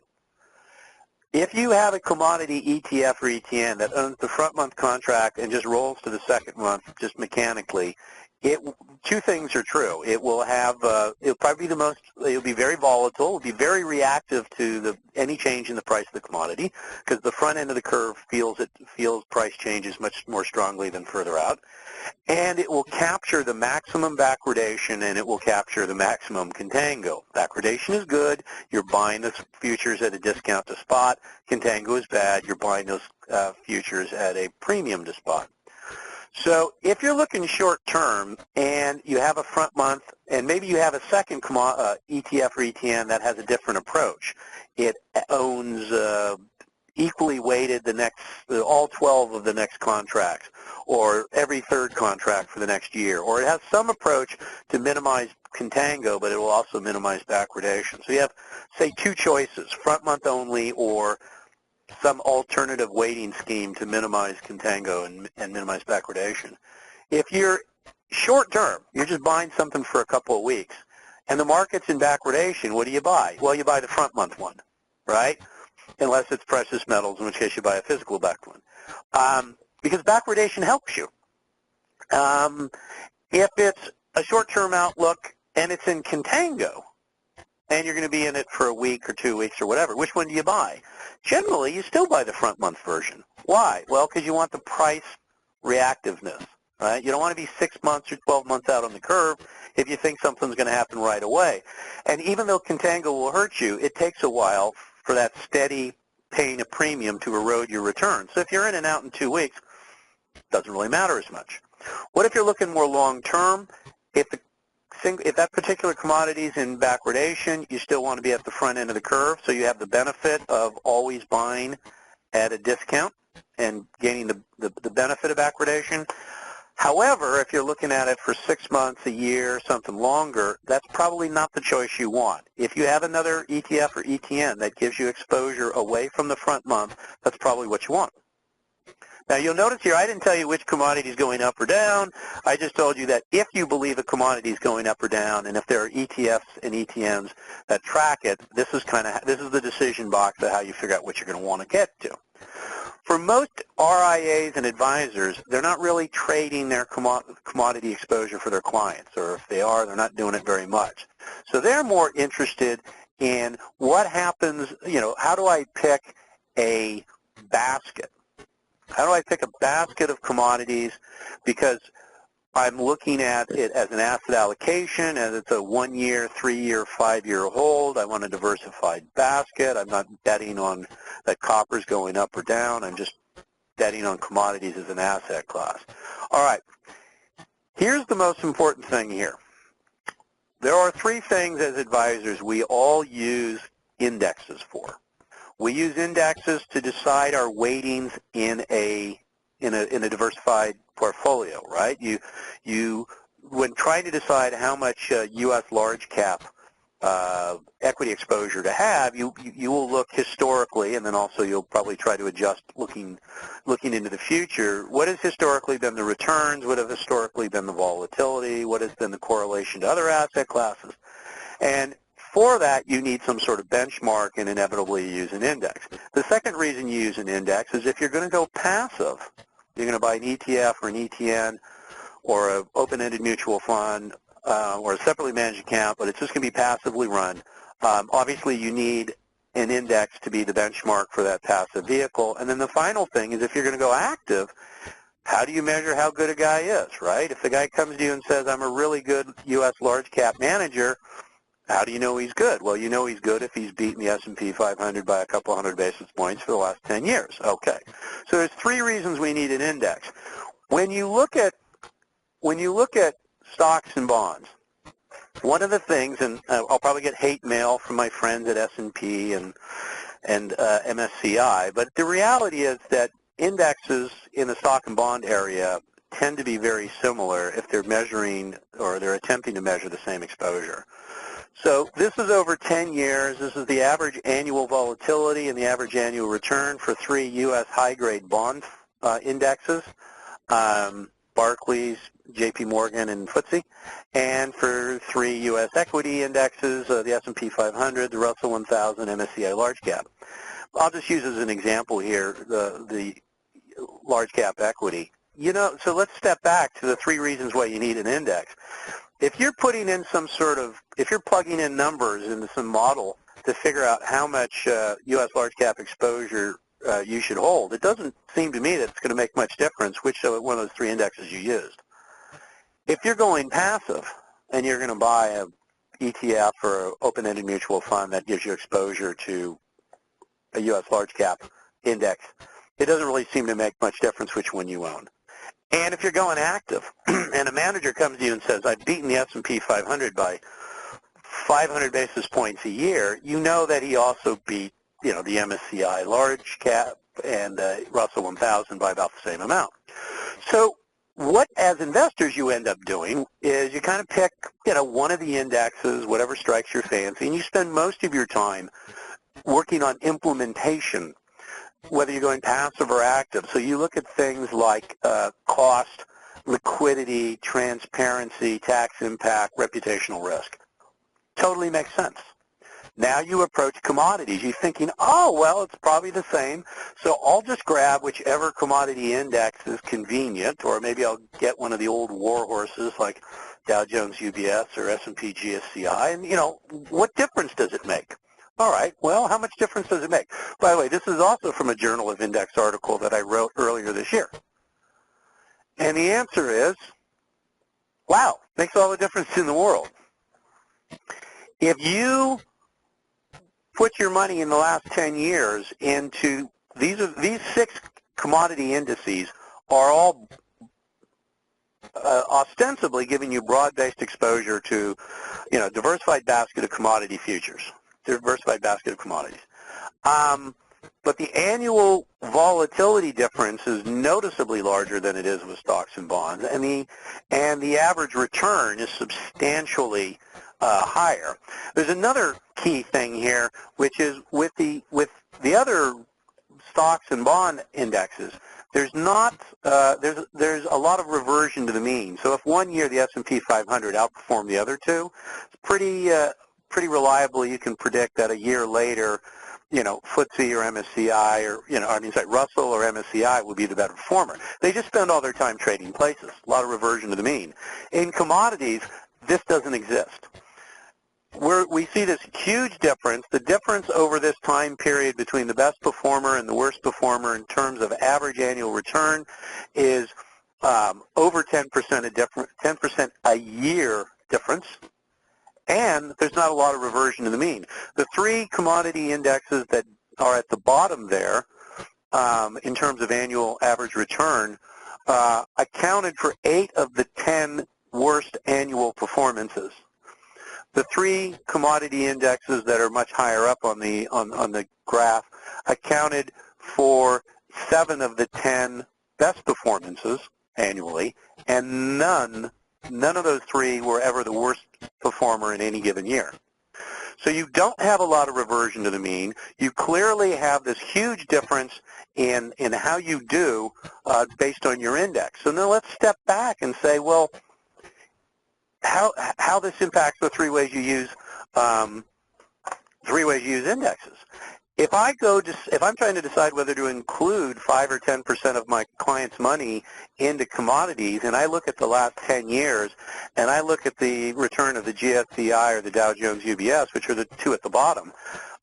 If you have a commodity ETF or ETN that owns the front month contract and just rolls to the second month just mechanically, two things are true. It will have, it'll probably be it'll be very volatile, it'll be very reactive to any change in the price of the commodity, because the front end of the curve feels price changes much more strongly than further out. And it will capture the maximum backwardation, and it will capture the maximum contango. Backwardation is good. You're buying those futures at a discount to spot. Contango is bad. You're buying those futures at a premium to spot. So if you're looking short term and you have a front month, and maybe you have a second ETF or ETN that has a different approach. It owns equally weighted all 12 of the next contracts, or every third contract for the next year, or it has some approach to minimize contango, but it will also minimize backwardation. So you have, say, two choices, front month only or some alternative weighting scheme to minimize contango and minimize backwardation. If you're short term, you're just buying something for a couple of weeks, and the market's in backwardation, what do you buy? Well, you buy the front month one, right? Unless it's precious metals, in which case you buy a physical backed one. Because backwardation helps you. If it's a short-term outlook and it's in contango, and you're going to be in it for a week or 2 weeks or whatever, which one do you buy? Generally, you still buy the front month version. Why? Well, because you want the price reactiveness, right? You don't want to be 6 months or 12 months out on the curve if you think something's going to happen right away. And even though contango will hurt you, it takes a while for that steady paying a premium to erode your return. So if you're in and out in 2 weeks, it doesn't really matter as much. What if you're looking more long-term? If that particular commodity is in backwardation, you still want to be at the front end of the curve, so you have the benefit of always buying at a discount and gaining the benefit of backwardation. However, if you're looking at it for 6 months, a year, something longer, that's probably not the choice you want. If you have another ETF or ETN that gives you exposure away from the front month, that's probably what you want. Now, you'll notice here I didn't tell you which commodity is going up or down. I just told you that if you believe a commodity is going up or down, and if there are ETFs and ETNs that track it, this is the decision box of how you figure out what you're going to want to get to. For most RIAs and advisors, they're not really trading their commodity exposure for their clients, or if they are, they're not doing it very much. So they're more interested in what happens, how do I pick a basket? How do I pick a basket of commodities? Because I'm looking at it as an asset allocation, as it's a 1 year, 3 year, 5 year hold. I want a diversified basket. I'm not betting on that copper's going up or down. I'm just betting on commodities as an asset class. All right. Here's the most important thing here. There are 3 things as advisors we all use indexes for. We use indexes to decide our weightings in a diversified portfolio, right? You when trying to decide how much U.S. large cap equity exposure to have, you will look historically, and then also you'll probably try to adjust looking into the future. What has historically been the returns? What have historically been the volatility? What has been the correlation to other asset classes? And for that, you need some sort of benchmark, and inevitably you use an index. The second reason you use an index is if you're going to go passive, you're going to buy an ETF or an ETN or an open-ended mutual fund or a separately managed account, but it's just going to be passively run. Obviously, you need an index to be the benchmark for that passive vehicle. And then the final thing is if you're going to go active, how do you measure how good a guy is, right? If the guy comes to you and says, I'm a really good U.S. large cap manager, how do you know he's good? Well, you know he's good if he's beaten the S&P 500 by a couple hundred basis points for the last 10 years. Okay. So there's 3 reasons we need an index. When you look at stocks and bonds, one of the things, and I'll probably get hate mail from my friends at S&P and MSCI, but the reality is that indexes in the stock and bond area tend to be very similar if they're measuring or they're attempting to measure the same exposure. So this is over 10 years. This is the average annual volatility and the average annual return for 3 U.S. high-grade bond indexes, Barclays, JP Morgan, and FTSE, and for 3 U.S. equity indexes, the S&P 500, the Russell 1000, MSCI large cap. I'll just use as an example here the large cap equity. So let's step back to the 3 reasons why you need an index. If you're putting in if you're plugging in numbers into some model to figure out how much U.S. large cap exposure you should hold, it doesn't seem to me that it's going to make much difference which one of those 3 indexes you used. If you're going passive and you're going to buy an ETF or an open-ended mutual fund that gives you exposure to a U.S. large cap index, it doesn't really seem to make much difference which one you own. And if you're going active and a manager comes to you and says, I've beaten the S&P 500 by 500 basis points a year, you know that he also beat the MSCI large cap and Russell 1000 by about the same amount. So what, as investors, you end up doing is you kind of pick, one of the indexes, whatever strikes your fancy, and you spend most of your time working on implementation, whether you're going passive or active. So you look at things like cost, liquidity, transparency, tax impact, reputational risk. Totally makes sense. Now you approach commodities. You're thinking, oh, well, it's probably the same, so I'll just grab whichever commodity index is convenient, or maybe I'll get one of the old war horses like Dow Jones UBS or S&P GSCI, and, what difference does it make? All right, well, how much difference does it make? By the way, this is also from a Journal of Index article that I wrote earlier this year. And the answer is, wow, makes all the difference in the world. If you put your money in the last 10 years into these 6 commodity indices are all ostensibly giving you broad-based exposure to, diversified basket of commodity futures, diversified basket of commodities. But the annual volatility difference is noticeably larger than it is with stocks and bonds, and the average return is substantially higher. There's another key thing here, which is with the other stocks and bond indexes, there's not there's a lot of reversion to the mean. So if one year the S&P 500 outperformed the other two, it's pretty reliably you can predict that a year later, FTSE or MSCI or Russell or MSCI will be the better performer. They just spend all their time trading places. A lot of reversion to the mean. In commodities, this doesn't exist. We see this huge difference. The difference over this time period between the best performer and the worst performer in terms of average annual return is over 10%, 10% a year difference, and there's not a lot of reversion to the mean. The 3 commodity indexes that are at the bottom there in terms of annual average return accounted for 8 of the 10 worst annual performances. The 3 commodity indexes that are much higher up on the graph accounted for 7 of the 10 best performances annually, and none of those 3 were ever the worst performer in any given year. So you don't have a lot of reversion to the mean. You clearly have this huge difference in how you do based on your index. So now let's step back and say, well, how this impacts the 3 ways you use indexes. If I'm trying to decide whether to include 5 or 10% of my client's money into commodities, and I look at the last 10 years, and I look at the return of the GSCI or the Dow Jones UBS, which are the 2 at the bottom,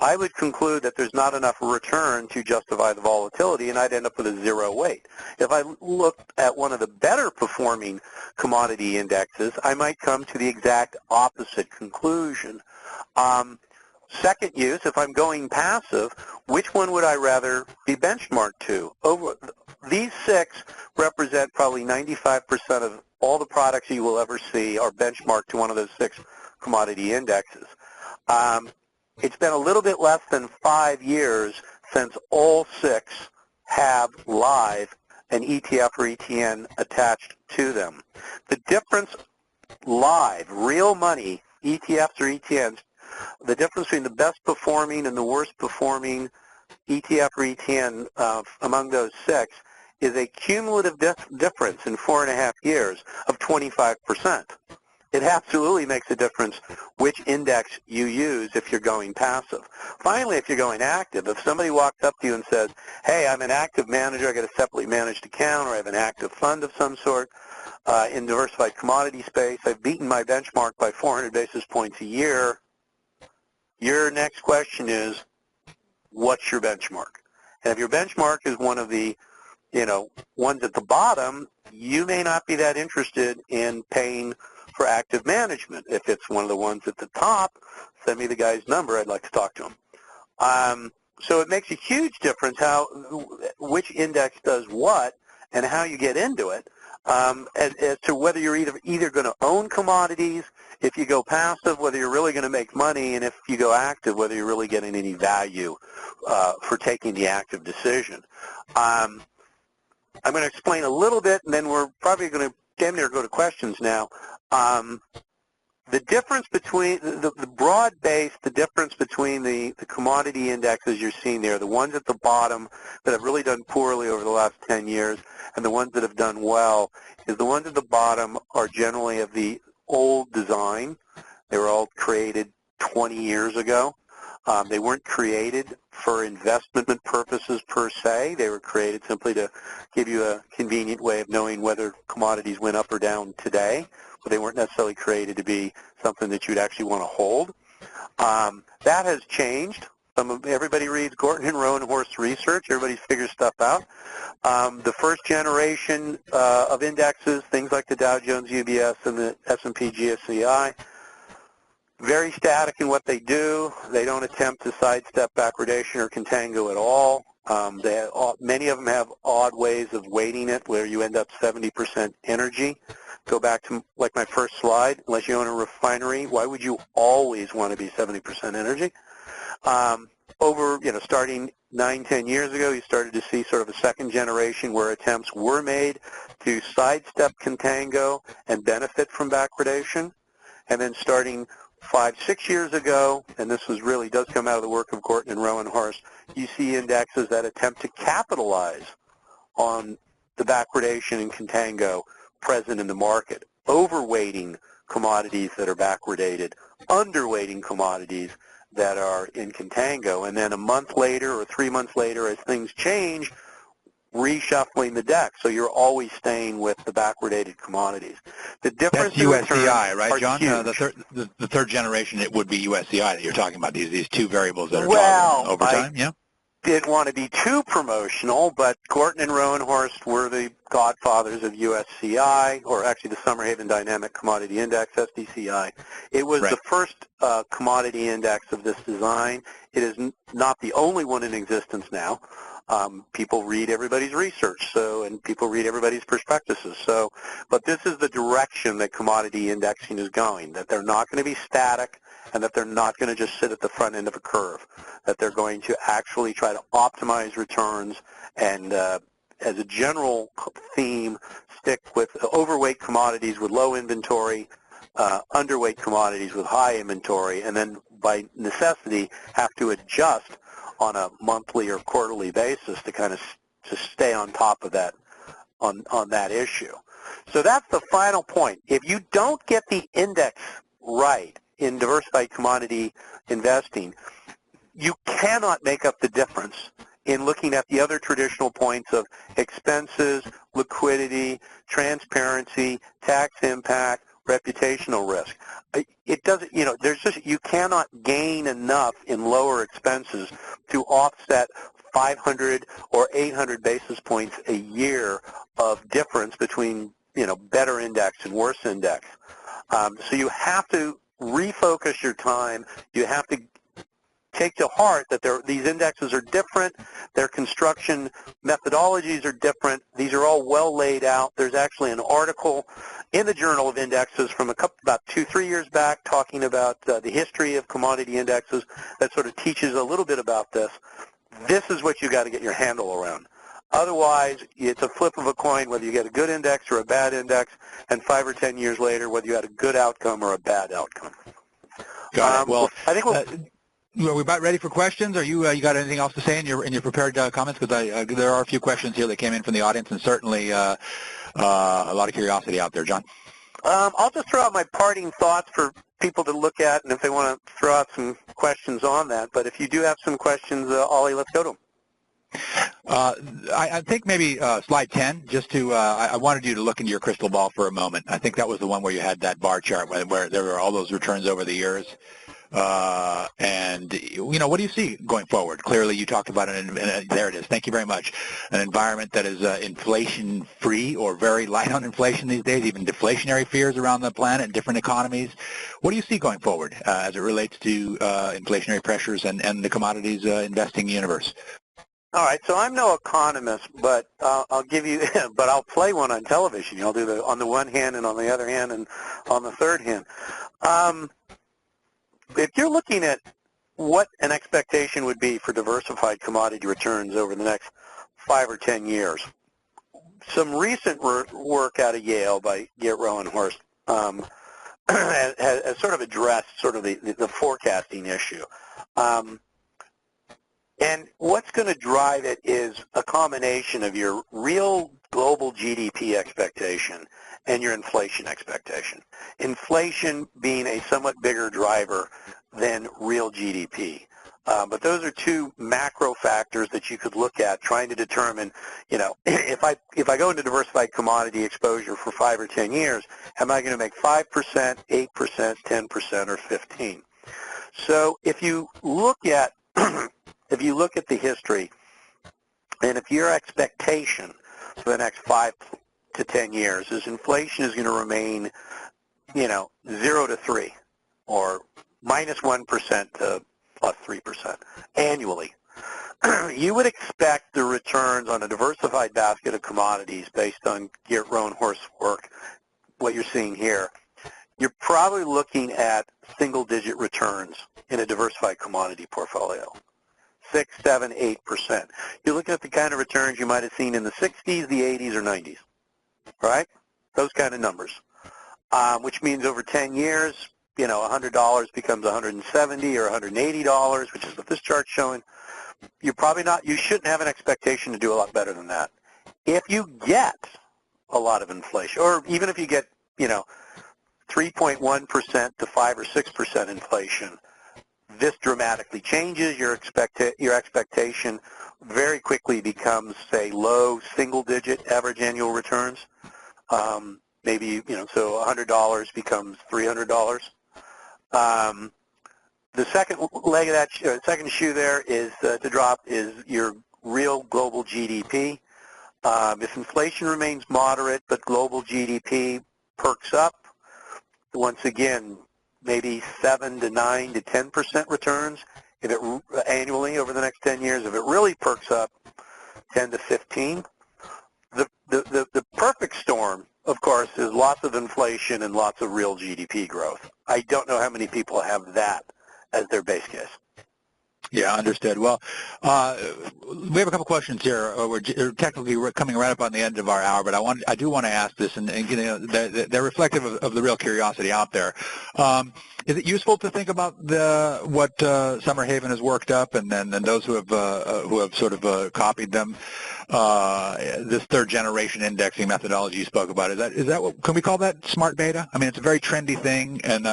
I would conclude that there's not enough return to justify the volatility, and I'd end up with a 0 weight. If I looked at one of the better performing commodity indexes, I might come to the exact opposite conclusion. Second use, if I'm going passive, which one would I rather be benchmarked to? These 6 represent probably 95% of all the products you will ever see are benchmarked to one of those 6 commodity indexes. It's been a little bit less than 5 years since all 6 have live an ETF or ETN attached to them. The difference live, real money, ETFs or ETNs, the difference between the best performing and the worst performing ETF or ETN among those 6 is a cumulative difference in 4.5 years of 25%. It absolutely makes a difference which index you use if you're going passive. Finally, if you're going active, if somebody walks up to you and says, hey, I'm an active manager, I got a separately managed account, or I have an active fund of some sort in diversified commodity space, I've beaten my benchmark by 400 basis points a year, your next question is, what's your benchmark? And if your benchmark is one of the, ones at the bottom, you may not be that interested in paying for active management. If it's one of the ones at the top, send me the guy's number. I'd like to talk to him. So it makes a huge difference which index does what and how you get into it. as to whether you're either going to own commodities, if you go passive, whether you're really going to make money, and if you go active, whether you're really getting any value for taking the active decision. I'm going to explain a little bit, and then we're probably going to damn near go to questions now. The difference between the broad base, the difference between the commodity indexes you're seeing there, the ones at the bottom that have really done poorly over the last 10 years, and the ones that have done well, is the ones at the bottom are generally of the old design. They were all created 20 years ago. They weren't created for investment purposes per se. They were created simply to give you a convenient way of knowing whether commodities went up or down today, but they weren't necessarily created to be something that you'd actually want to hold. That has changed. Everybody reads Gorton and Rowan Horse research. Everybody figures stuff out. The first generation of indexes, things like the Dow Jones UBS and the S&P GSCI, very static in what they do. They don't attempt to sidestep backwardation or contango at all. Many of them have odd ways of weighting it where you end up 70% energy. Go back to like my first slide. Unless you own a refinery, why would you always want to be 70% energy? Starting 9-10 years ago, you started to see sort of a second generation where attempts were made to sidestep contango and benefit from backwardation. And then starting 5-6 years ago, and this does come out of the work of Gorton and Rowan Horse, you see indexes that attempt to capitalize on the backwardation and contango present in the market, overweighting commodities that are backwardated, underweighting commodities that are in contango, and then a month later or 3 months later, as things change, reshuffling the deck. So you're always staying with the backwardated commodities. The difference That's USCI, right, John? The third generation, it would be USCI that you're talking about, these two variables that are well, over time, yeah? Didn't want to be too promotional, but Gorton and Rowan Horse were the godfathers of USCI, or actually the Summerhaven Dynamic Commodity Index, SDCI. It was the first commodity index of this design. It is not the only one in existence now. People read everybody's research, and people read everybody's prospectuses. But this is the direction that commodity indexing is going, that they're not going to be static, and that they're not going to just sit at the front end of a curve, that they're going to actually try to optimize returns and, as a general theme, stick with overweight commodities with low inventory, underweight commodities with high inventory, and then by necessity have to adjust on a monthly or quarterly basis to kind of to stay on top of that, on that issue. So that's the final point. If you don't get the index right in diversified commodity investing, you cannot make up the difference in looking at the other traditional points of expenses, liquidity, transparency, tax impact, reputational risk. It doesn't, you cannot gain enough in lower expenses to offset 500 or 800 basis points a year of difference between, better index and worse index. So you have to refocus your time. You have to take to heart that these indexes are different. Their construction methodologies are different. These are all well laid out. There's actually an article in the Journal of Indexes from about 2-3 years back talking about the history of commodity indexes that sort of teaches a little bit about this. This is what you got to get your handle around. Otherwise, it's a flip of a coin whether you get a good index or a bad index, and 5 or 10 years later, whether you had a good outcome or a bad outcome. Got it. Well, I think are we about ready for questions? Are you got anything else to say in your prepared comments? Because there are a few questions here that came in from the audience, and certainly a lot of curiosity out there, John. I'll just throw out my parting thoughts for people to look at, and if they want to throw out some questions on that. But if you do have some questions, Ollie, let's go to them. I think maybe slide 10, just to, I wanted you to look into your crystal ball for a moment. I think that was the one where you had that bar chart where there were all those returns over the years. And, what do you see going forward? Clearly, you talked about it, there it is. Thank you very much. An environment that is inflation-free or very light on inflation these days, even deflationary fears around the planet in different economies. What do you see going forward as it relates to inflationary pressures and the commodities investing universe? All right, so I'm no economist, but I'll give you, but I'll play one on television. I'll do the on the one hand and on the other hand and on the third hand. If you're looking at what an expectation would be for diversified commodity returns over the next 5 or 10 years, some recent work out of Yale by Geert Rowenhorst has sort of addressed sort of the forecasting issue. And what's going to drive it is a combination of your real global GDP expectation and your inflation expectation. Inflation being a somewhat bigger driver than real GDP. But those are two macro factors that you could look at trying to determine, if I go into diversified commodity exposure for 5 or 10 years, am I going to make 5%, 8%, 10%, or 15%? So if you look at the history, and if your expectation for the next 5 to 10 years is inflation is going to remain, 0 to 3, or minus 1% to plus 3% annually, you would expect the returns on a diversified basket of commodities based on Geert Rowenhorst's work, what you're seeing here. You're probably looking at single-digit returns in a diversified commodity portfolio. 6, 7, 8%. You're looking at the kind of returns you might have seen in the 60s, the 80s, or 90s, right? Those kind of numbers, which means over 10 years, $100 becomes $170 or $180, which is what this chart's showing. You shouldn't have an expectation to do a lot better than that. If you get a lot of inflation, or even if you get, 3.1% to 5 or 6% inflation, this dramatically changes. Your expectation very quickly becomes, say, low single-digit average annual returns. Maybe, so $100 becomes $300. The second leg of that, second shoe there is to drop is your real global GDP. If inflation remains moderate but global GDP perks up, once again, maybe 7 to 9 to 10% returns annually over the next 10 years. If it really perks up, 10 to 15. The perfect storm, of course, is lots of inflation and lots of real GDP growth. I don't know how many people have that as their base case. Yeah, understood. Well, we have a couple questions here. We're coming right up on the end of our hour, but I do want to ask this, and they're reflective of the real curiosity out there. Is it useful to think about what Summerhaven has worked up, and then those who have sort of copied them? This third generation indexing methodology you spoke about, is that what, can we call that smart beta? I mean, it's a very trendy thing, and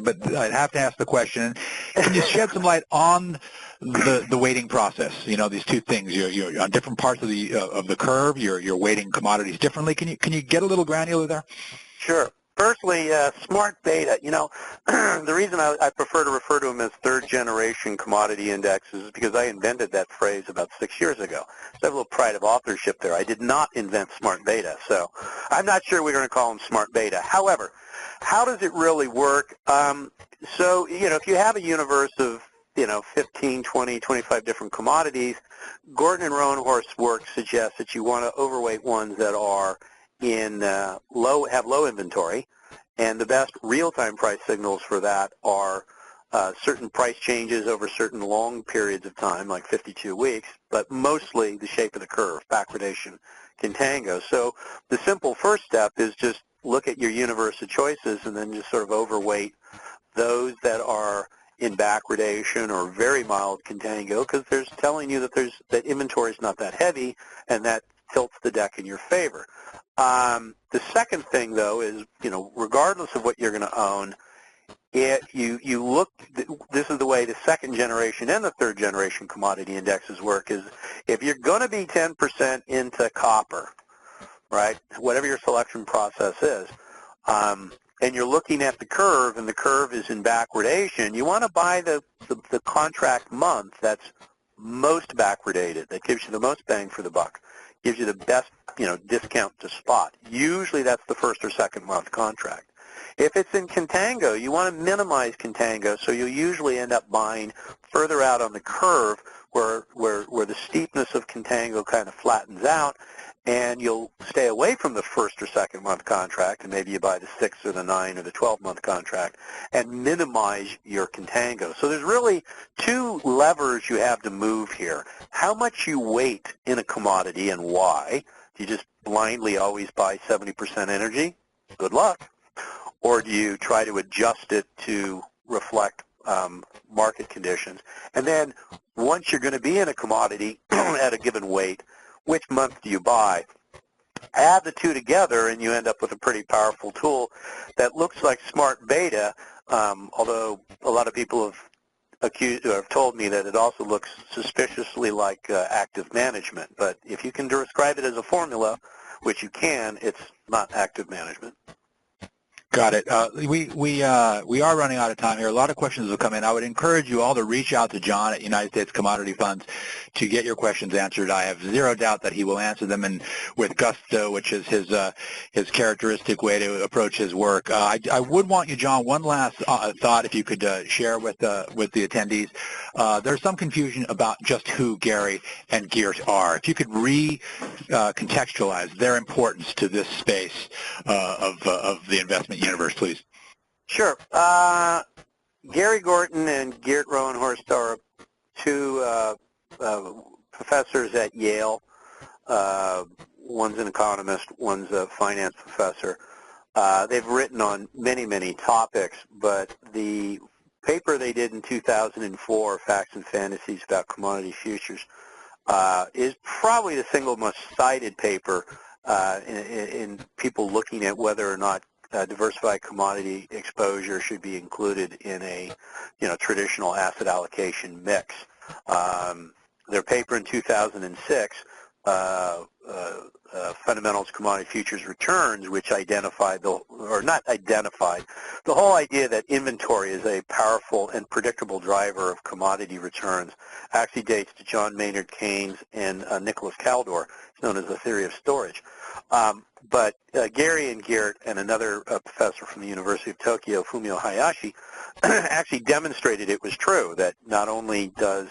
but I'd have to ask the question: can you shed some light on the weighting process? These two things. You're on different parts of the curve. You're weighting commodities differently. Can you get a little granular there? Sure. Firstly, smart beta. The reason I prefer to refer to them as third-generation commodity indexes is because I invented that phrase about 6 years ago. So I have a little pride of authorship there. I did not invent smart beta, so I'm not sure we're going to call them smart beta. However, how does it really work? So, if you have a universe of 15, 20, 25 different commodities, Gordon and Rowenhorst's work suggests that you want to overweight ones that are have low inventory, and the best real-time price signals for that are certain price changes over certain long periods of time, like 52 weeks, but mostly the shape of the curve, backwardation, contango. So the simple first step is just look at your universe of choices and then just sort of overweight those that are in backwardation or very mild contango, because there's telling you that inventory is not that heavy, and that tilts the deck in your favor. The second thing, though, is, regardless of what you're going to own, you look, this is the way the second generation and the third generation commodity indexes work, is if you're going to be 10% into copper, right, whatever your selection process is, and you're looking at the curve, and the curve is in backwardation, you want to buy the contract month that's most backwardated, that gives you the most bang for the buck, gives you the best, discount to spot. Usually that's the first or second month contract. If it's in contango, you want to minimize contango, so you'll usually end up buying further out on the curve where the steepness of contango kind of flattens out, and you'll stay away from the first or second month contract, and maybe you buy the 6 or the 9 or the 12-month contract, and minimize your contango. So there's really two levers you have to move here. How much you weight in a commodity and why. Do you just blindly always buy 70% energy? Good luck. Or do you try to adjust it to reflect market conditions? And then once you're going to be in a commodity at a given weight, which month do you buy? Add the two together and you end up with a pretty powerful tool that looks like smart beta, although a lot of people have told me that it also looks suspiciously like active management. But if you can describe it as a formula, which you can, it's not active management. Got it. We are running out of time here. A lot of questions have come in. I would encourage you all to reach out to John at United States Commodity Funds to get your questions answered. I have zero doubt that he will answer them, and with gusto, which is his characteristic way to approach his work. I would want you, John, one last thought, if you could share with the attendees. There's some confusion about just who Gary and Geert are. If you could contextualize their importance to this space of the investment universe, please. Sure. Gary Gorton and Geert Rowenhorst are two professors at Yale. One's an economist, one's a finance professor. They've written on many, many topics, but the paper they did in 2004, Facts and Fantasies About Commodity Futures, is probably the single most cited paper in people looking at whether or not diversified commodity exposure should be included in a traditional asset allocation mix. Their paper in 2006, Fundamentals Commodity Futures Returns, which identified the whole idea that inventory is a powerful and predictable driver of commodity returns, actually dates to John Maynard Keynes and Nicholas Kaldor. It's known as the theory of storage. But Gary and Geert and another professor from the University of Tokyo, Fumio Hayashi, actually demonstrated it was true, that not only does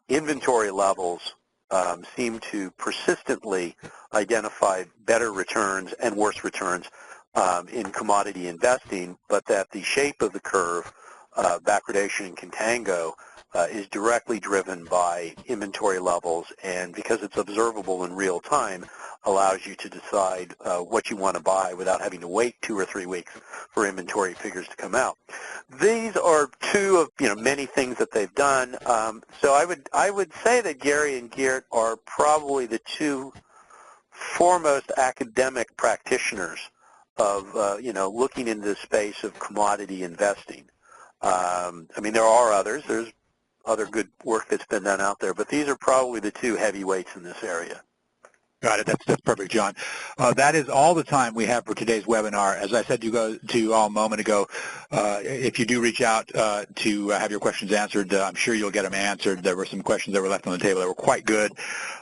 inventory levels seem to persistently identify better returns and worse returns in commodity investing, but that the shape of the curve, backwardation and contango, is directly driven by inventory levels, and because it's observable in real time, allows you to decide what you want to buy without having to wait 2 or 3 weeks for inventory figures to come out. These are two of many things that they've done. So I would say that Gary and Geert are probably the two foremost academic practitioners of looking into the space of commodity investing. I mean, there are others. There's other good work that's been done out there, but these are probably the two heavyweights in this area. Got it. That's perfect, John. That is all the time we have for today's webinar. As I said to you all a moment ago, if you do reach out to have your questions answered, I'm sure you'll get them answered. There were some questions that were left on the table that were quite good.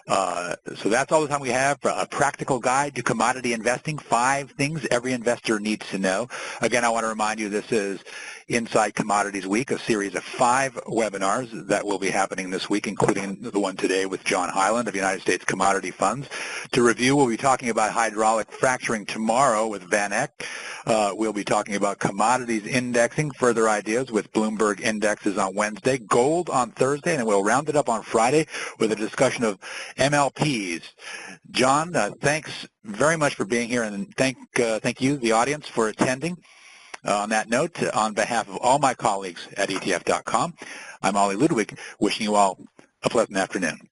So that's all the time we have for a practical guide to commodity investing, 5 things every investor needs to know. Again, I want to remind you this is Inside Commodities Week, a series of 5 webinars that will be happening this week, including the one today with John Hyland of United States Commodity Funds. To review, we'll be talking about hydraulic fracturing tomorrow with Van Eck. We'll be talking about commodities indexing, further ideas with Bloomberg indexes on Wednesday, gold on Thursday, and then we'll round it up on Friday with a discussion of MLPs. John, thanks very much for being here, and thank you, the audience, for attending. On that note, on behalf of all my colleagues at ETF.com, I'm Ollie Ludwig, wishing you all a pleasant afternoon.